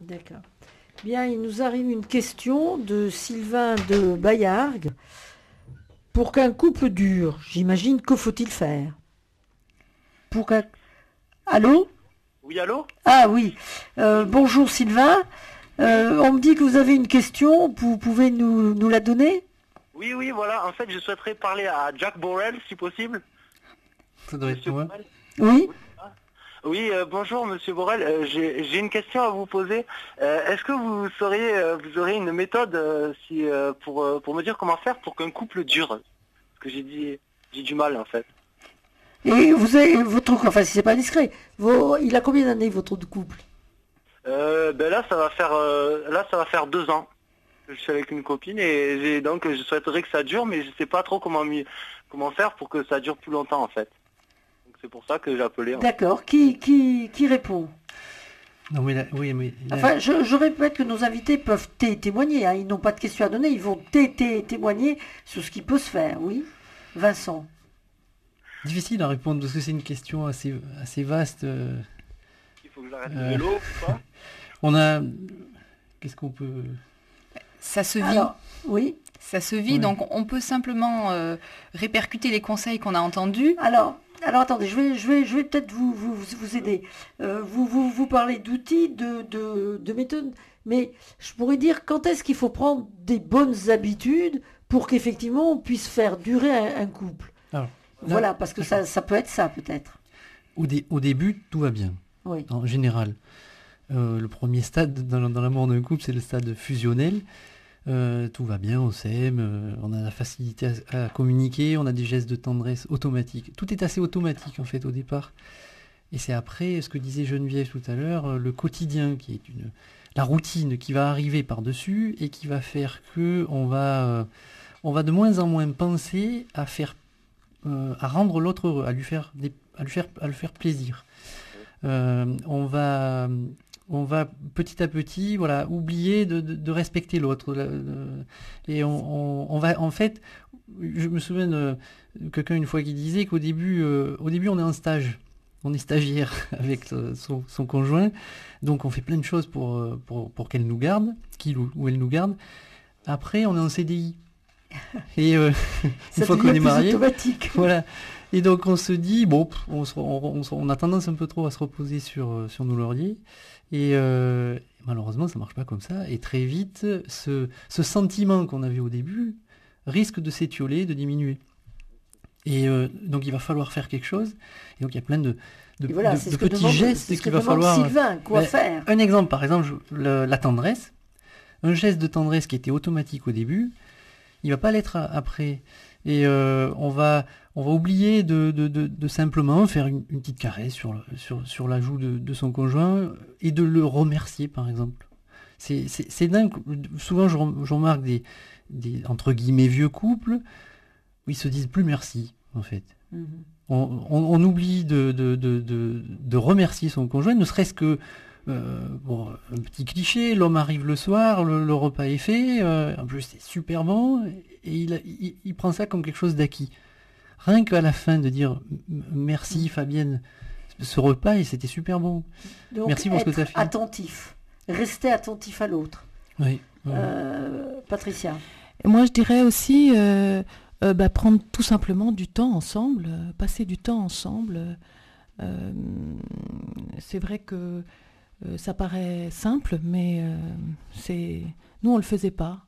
D'accord. Bien, il nous arrive une question de Sylvain de Bayargues. Pour qu'un couple dure, j'imagine, que faut-il faire? Pour qu'un... Allô? Oui, allô? Ah oui. Bonjour Sylvain. Oui, On me dit que vous avez une question. Vous pouvez nous la donner? oui, voilà. En fait, je souhaiterais parler à Jack Borrell, si possible. Ça doit être Monsieur moi. Borrell. Oui. Oui, ah. Oui, bonjour, Monsieur Borrell. J'ai une question à vous poser. Est-ce que vous auriez une méthode pour me dire comment faire pour qu'un couple dure? Parce que j'ai du mal, en fait. Et vous avez votre... Enfin, si c'est pas discret. Il a combien d'années votre couple? Ben là, ça va faire 2 ans que je suis avec une copine et donc je souhaiterais que ça dure, mais je sais pas trop comment faire pour que ça dure plus longtemps, en fait. Donc c'est pour ça que j'ai appelé, en fait. D'accord. Qui répond? Non, mais oui, mais Enfin, je répète que nos invités peuvent témoigner, hein. Ils n'ont pas de questions à donner, ils vont témoigner sur ce qui peut se faire, oui. Vincent. difficile à répondre parce que c'est une question assez vaste. Il faut que j'arrête le Euh, vélo ou pas? on a, qu'est-ce qu'on peut, Ça se vit. Alors, oui. Ça se vit, Ouais. donc on peut simplement répercuter les conseils qu'on a entendus. Alors attendez, je vais peut-être vous aider. Vous parlez d'outils, de méthodes, mais je pourrais dire quand est-ce qu'il faut prendre des bonnes habitudes pour qu'effectivement on puisse faire durer un couple. alors, là, Voilà, parce que ça peut être ça peut-être. au début, tout va bien, Oui. en général. Le premier stade dans l'amour d'un couple, c'est le stade fusionnel. Tout va bien, on s'aime, on a la facilité à communiquer, on a des gestes de tendresse automatiques. Tout est assez automatique en fait au départ. Et c'est après, ce que disait Geneviève tout à l'heure, le quotidien qui est la routine qui va arriver par-dessus et qui va faire que on va de moins en moins penser à rendre l'autre heureux, à le faire plaisir. On va petit à petit, voilà, oublier de respecter l'autre. Et on va, en fait, je me souviens de quelqu'un une fois qui disait qu'au début, on est en stage. On est stagiaire avec son conjoint. Donc on fait plein de choses pour qu'elle nous garde, qu'il ou elle nous garde. Après, on est en CDI. Et une fois qu'on est marié, automatique. voilà. Et donc on se dit, bon, on a tendance un peu trop à se reposer sur nos lauriers. Et malheureusement, ça marche pas comme ça. Et très vite, ce sentiment qu'on avait au début risque de s'étioler, de diminuer. Et donc il va falloir faire quelque chose. Et donc il y a plein de Voilà, c'est ce que petits demande, gestes c'est ce que qu'il va demande falloir. Sylvain, quoi faire? Un exemple, par exemple, la tendresse. Un geste de tendresse qui était automatique au début, il va pas l'être après. Et on va oublier de simplement faire une petite caresse sur la joue de son conjoint et de le remercier, par exemple. C'est dingue. Souvent, je remarque des entre guillemets vieux couples où ils se disent plus merci, en fait. Mhm. On oublie de remercier son conjoint, ne serait-ce que bon, un petit cliché, l'homme arrive le soir, le repas est fait, en plus c'est super bon, et il prend ça comme quelque chose d'acquis. Rien qu'à la fin de dire merci Fabienne, ce repas et c'était super bon. Donc, Merci pour ce que tu as fait. attentif, rester attentif à l'autre. Oui. Patricia. Et moi, je dirais aussi prendre tout simplement du temps ensemble, passer du temps ensemble. C'est vrai que ça paraît simple, mais nous, on ne le faisait pas.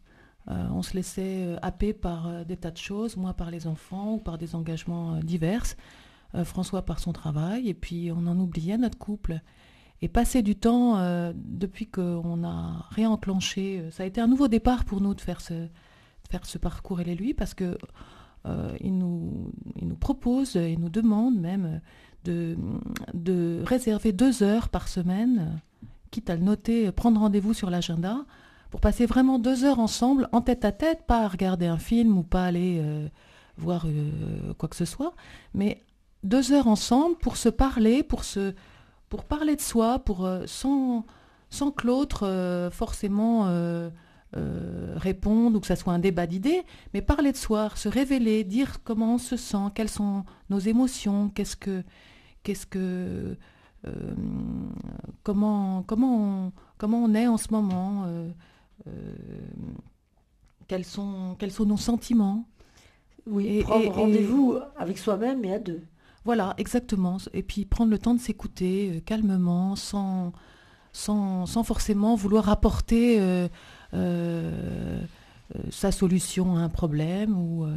On se laissait happer par des tas de choses, moi par les enfants ou par des engagements divers, François par son travail, et puis on en oubliait notre couple. Et passer du temps depuis qu'on a réenclenché, ça a été un nouveau départ pour nous de faire ce parcours, elle et lui, parce que il nous propose, il nous demande même de réserver 2 heures par semaine, quitte à le noter, prendre rendez-vous sur l'agenda, pour passer vraiment 2 heures ensemble, en tête à tête, pas à regarder un film ou pas aller voir quoi que ce soit, mais 2 heures ensemble pour se parler, pour parler de soi, sans que l'autre forcément réponde ou que ça soit un débat d'idées, mais parler de soi, se révéler, dire comment on se sent, quelles sont nos émotions, comment comment on est en ce moment, quels sont nos sentiments. Oui, prendre rendez-vous avec soi-même et à deux. Voilà, exactement. Et puis prendre le temps de s'écouter calmement, sans forcément vouloir apporter sa solution à un problème ou